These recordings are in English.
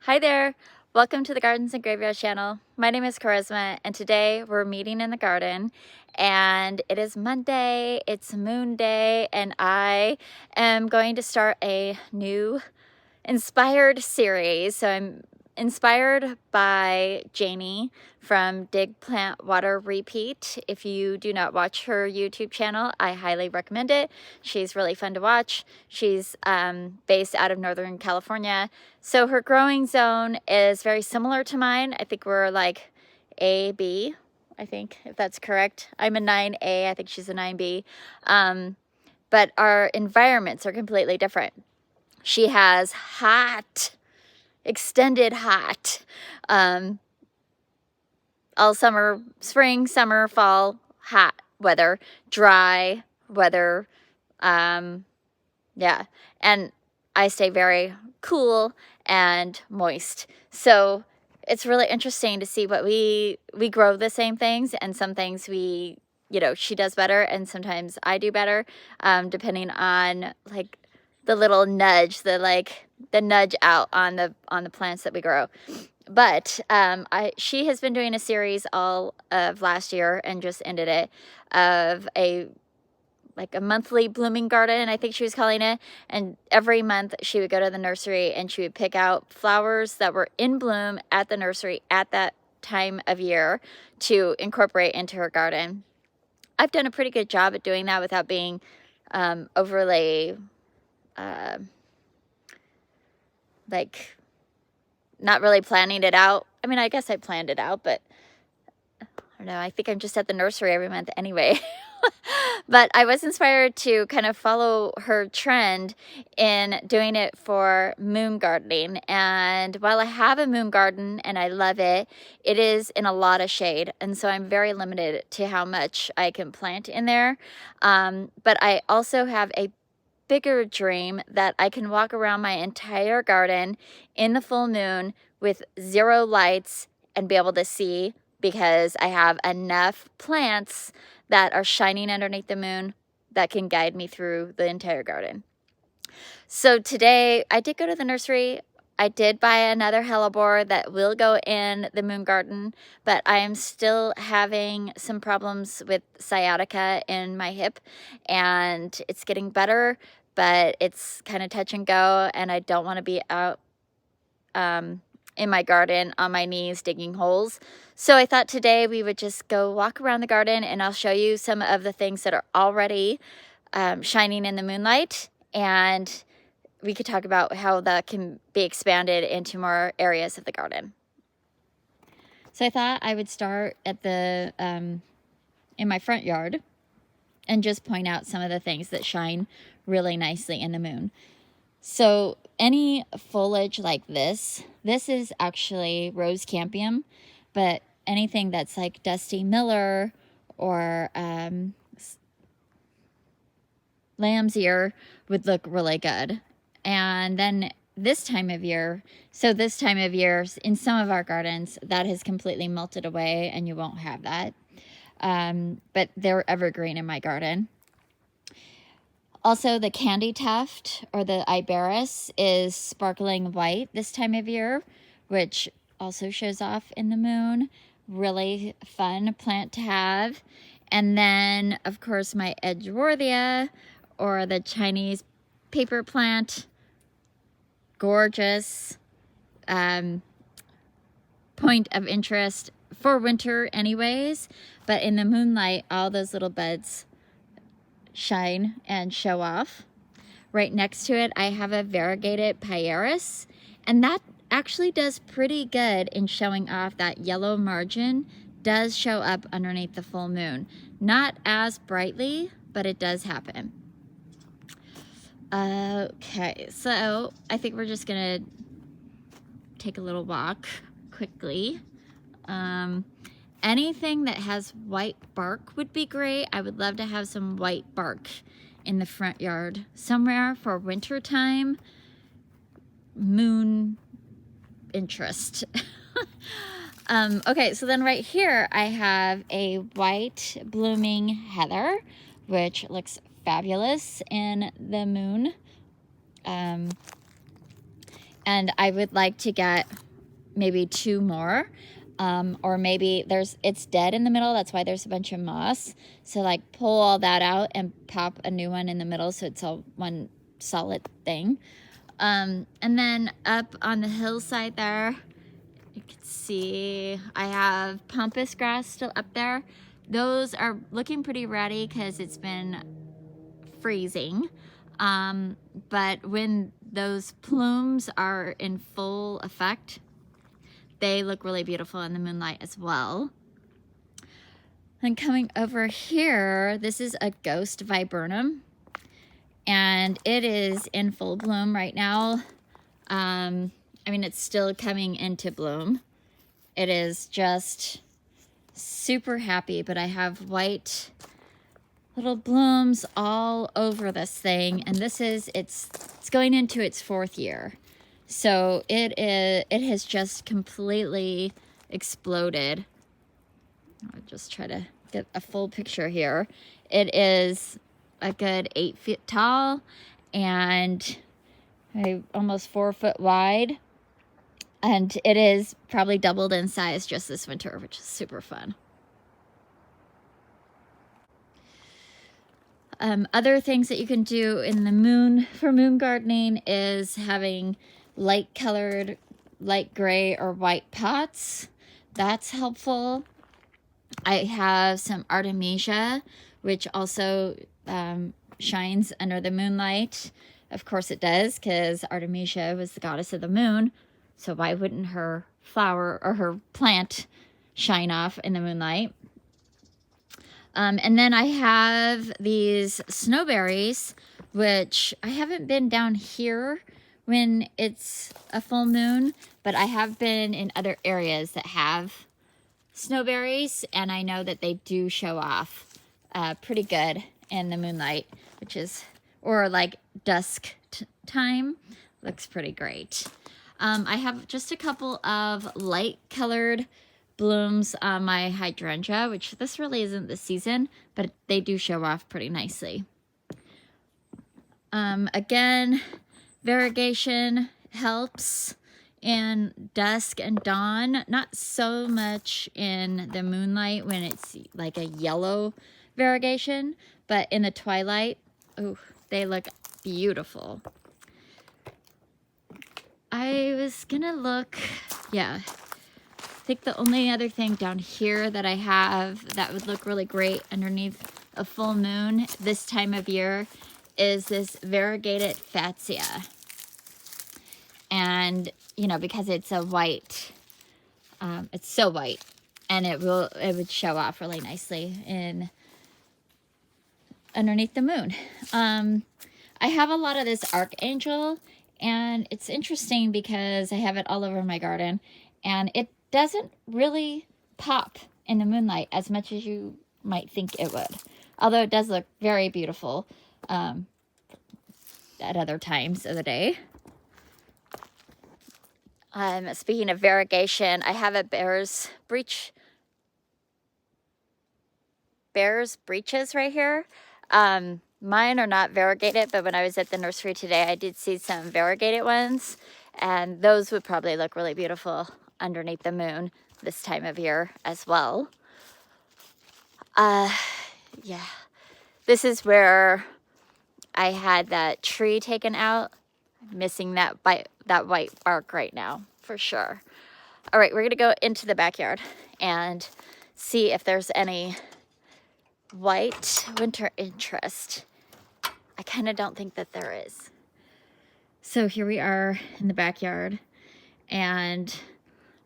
Hi there! Welcome to the Gardens and Graveyard channel. My name is Charisma and today we're meeting in the garden and it is Monday, it's Moon Day, and I am going to start a new inspired series. So I'm inspired by Janie from Dig Plant Water Repeat. If you do not watch her YouTube channel, I highly recommend it. She's really fun to watch. She's based out of Northern California. So her growing zone is very similar to mine. I think we're like A, B, I think, if that's correct. I'm a 9A, I think she's a 9B. But our environments are completely different. She has hot, extended hot, all summer, spring, summer, fall, hot weather, dry weather, yeah, and I stay very cool and moist. So it's really interesting to see what we grow the same things, and some things she does better, and sometimes I do better, depending on like the little nudge, the nudge out on the plants that we grow. But she has been doing a series all of last year and just ended it, of a monthly blooming garden, I think she was calling it. And every month she would go to the nursery and she would pick out flowers that were in bloom at the nursery at that time of year to incorporate into her garden. I've done a pretty good job at doing that without being overly not really planning it out. I mean, I guess I planned it out, but I don't know. I think I'm just at the nursery every month anyway. But I was inspired to kind of follow her trend in doing it for moon gardening. And while I have a moon garden and I love it, it is in a lot of shade. And so I'm very limited to how much I can plant in there. But I also have a bigger dream that I can walk around my entire garden in the full moon with 0 lights and be able to see, because I have enough plants that are shining underneath the moon that can guide me through the entire garden. So today I did go to the nursery. I did buy another hellebore that will go in the moon garden, but I am still having some problems with sciatica in my hip, and it's getting better, but it's kind of touch and go, and I don't want to be out in my garden on my knees digging holes. So I thought today we would just go walk around the garden and I'll show you some of the things that are already shining in the moonlight, and we could talk about how that can be expanded into more areas of the garden. So I thought I would start at the in my front yard and just point out some of the things that shine really nicely in the moon. So any foliage like this is actually rose campion, but anything that's like Dusty Miller or lamb's ear would look really good. And then this time of year in some of our gardens, that has completely melted away and you won't have that. But they're evergreen in my garden. Also, the candy tuft or the iberis is sparkling white this time of year, which also shows off in the moon. Really fun plant to have. And then, of course, my Edgeworthia, or the Chinese paper plant. Gorgeous. Point of interest for winter anyways, but in the moonlight, all those little buds shine and show off. Right next to it, I have a variegated pieris, and that actually does pretty good in showing off. That yellow margin does show up underneath the full moon. Not as brightly, but it does happen. Okay, so I think we're just gonna take a little walk quickly. Anything that has white bark would be great. I would love to have some white bark in the front yard somewhere for winter time. Moon interest. Okay, so then right here I have a white blooming heather, which looks fabulous in the moon. And I would like to get maybe 2 more. Or maybe it's dead in the middle. That's why there's a bunch of moss. So like pull all that out and pop a new one in the middle so it's all one solid thing. And then up on the hillside there, you can see I have pampas grass still up there. Those are looking pretty ready because it's been freezing. But when those plumes are in full effect, they look really beautiful in the moonlight as well. And coming over here, this is a ghost viburnum, and it is in full bloom right now. I mean, it's still coming into bloom. It is just super happy, but I have white little blooms all over this thing, and it's going into its 4th year. So it has just completely exploded. I'll just try to get a full picture here. It is a good 8 feet tall and almost 4 foot wide. And it is probably doubled in size just this winter, which is super fun. Other things that you can do in the moon for moon gardening is having light colored, light gray or white pots. That's helpful. I have some Artemisia, which also shines under the moonlight. Of course it does, because Artemisia was the goddess of the moon. So why wouldn't her flower or her plant shine off in the moonlight? And then I have these snowberries, which I haven't been down here when it's a full moon, but I have been in other areas that have snowberries, and I know that they do show off pretty good in the moonlight, or like dusk time. Looks pretty great. I have just a couple of light colored blooms on my hydrangea, which this really isn't the season, but they do show off pretty nicely. Again, variegation helps in dusk and dawn, not so much in the moonlight when it's like a yellow variegation, but in the twilight, oh, they look beautiful. I was gonna look, yeah, I think the only other thing down here that I have that would look really great underneath a full moon this time of year is this variegated fatsia. And, you know, because it's a white, it's so white, and it would show off really nicely underneath the moon. I have a lot of this archangel, and it's interesting because I have it all over my garden, and it doesn't really pop in the moonlight as much as you might think it would. Although it does look very beautiful at other times of the day. Speaking of variegation, I have a bear's breeches right here. Mine are not variegated, but when I was at the nursery today, I did see some variegated ones, and those would probably look really beautiful underneath the moon this time of year as well. Yeah, this is where I had that tree taken out. I'm missing that white bark right now for sure. All right, we're gonna go into the backyard and see if there's any white winter interest. I kind of don't think that there is. So here we are in the backyard, and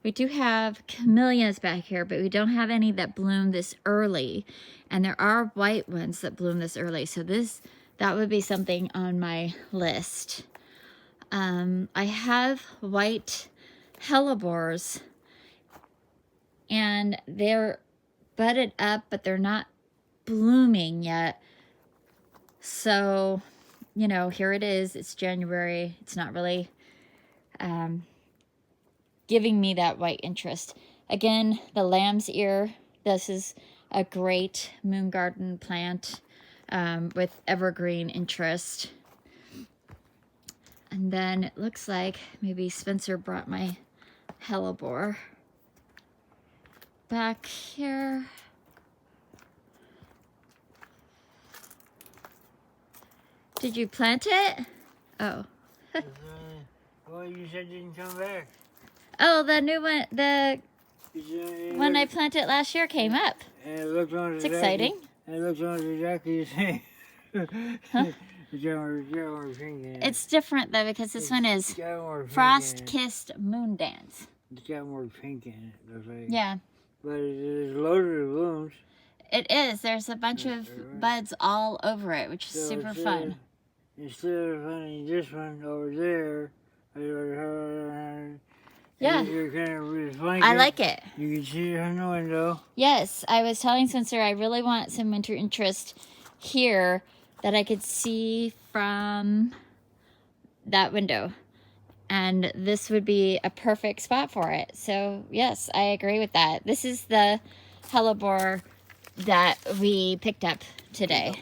we do have camellias back here, but we don't have any that bloom this early. And there are white ones that bloom this early. So that would be something on my list. I have white hellebores, and they're budded up, but they're not blooming yet. So, you know, here it is. It's January. It's not really giving me that white interest. Again, the lamb's ear. This is a great moon garden plant with evergreen interest. And then it looks like maybe Spencer brought my hellebore back here. Did you plant it? Oh. Well, you said didn't come back. Oh, the new one, the one I planted last year came up. And it looks on it's exciting. And it looks on exactly the same. Huh? It's got more pink in it. It's different though because this one is Frost-Kissed Moon Dance. It's got more pink in it, looks like. Yeah. But it is loaded with blooms. It is. There's a bunch of buds all over it, which is super fun. Instead of finding this one over there, yeah, you're kind of reflanking. I like it. You can see it from the window. Yes, I was telling Spencer I really want some winter interest here that I could see from that window. And this would be a perfect spot for it. So, yes, I agree with that. This is the hellebore that we picked up today.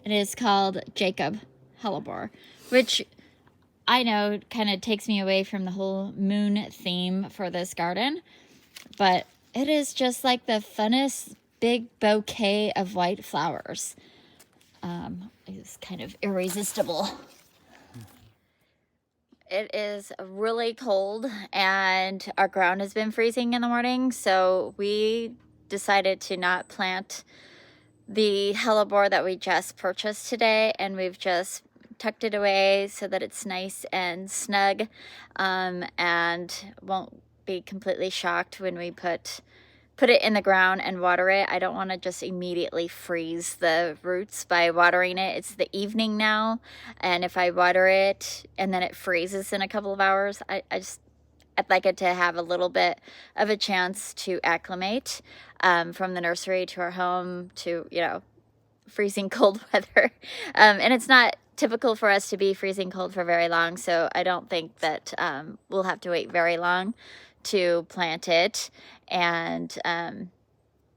It is called Jacob hellebore, which I know kind of takes me away from the whole moon theme for this garden. But it is just like the funnest big bouquet of white flowers. It's kind of irresistible. It is really cold and our ground has been freezing in the morning, so we decided to not plant the hellebore that we just purchased today, and we've just tucked it away so that it's nice and snug, and won't be completely shocked when we put it in the ground and water it. I don't want to just immediately freeze the roots by watering it. It's the evening now, and if I water it and then it freezes in a couple of hours, I'd like it to have a little bit of a chance to acclimate from the nursery to our home to, you know, freezing cold weather. And it's not typical for us to be freezing cold for very long, so I don't think that we'll have to wait very long to plant it. And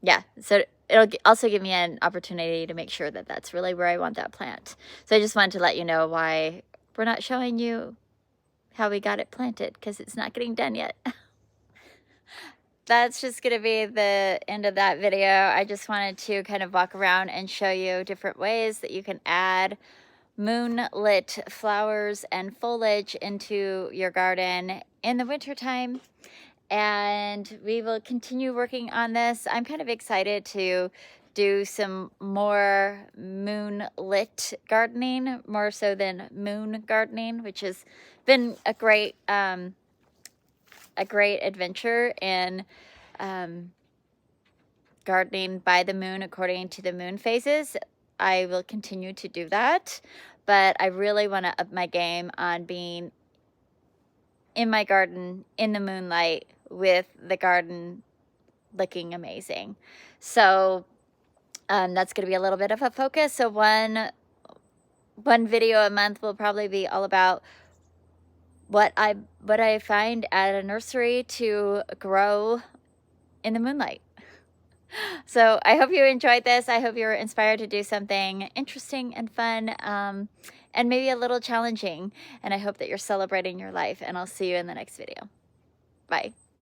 yeah, so it'll also give me an opportunity to make sure that that's really where I want that plant. So I just wanted to let you know why we're not showing you how we got it planted, because it's not getting done yet. That's just going to be the end of that video. I just wanted to kind of walk around and show you different ways that you can add moonlit flowers and foliage into your garden in the wintertime. And we will continue working on this. I'm kind of excited to do some more moonlit gardening, more so than moon gardening, which has been a great adventure in gardening by the moon according to the moon phases. I will continue to do that, but I really want to up my game on being in my garden in the moonlight with the garden looking amazing. So that's going to be a little bit of a focus. So one video a month will probably be all about what I find at a nursery to grow in the moonlight. So I hope you enjoyed this. I hope you were inspired to do something interesting and fun, and maybe a little challenging. And I hope that you're celebrating your life, and I'll see you in the next video. Bye.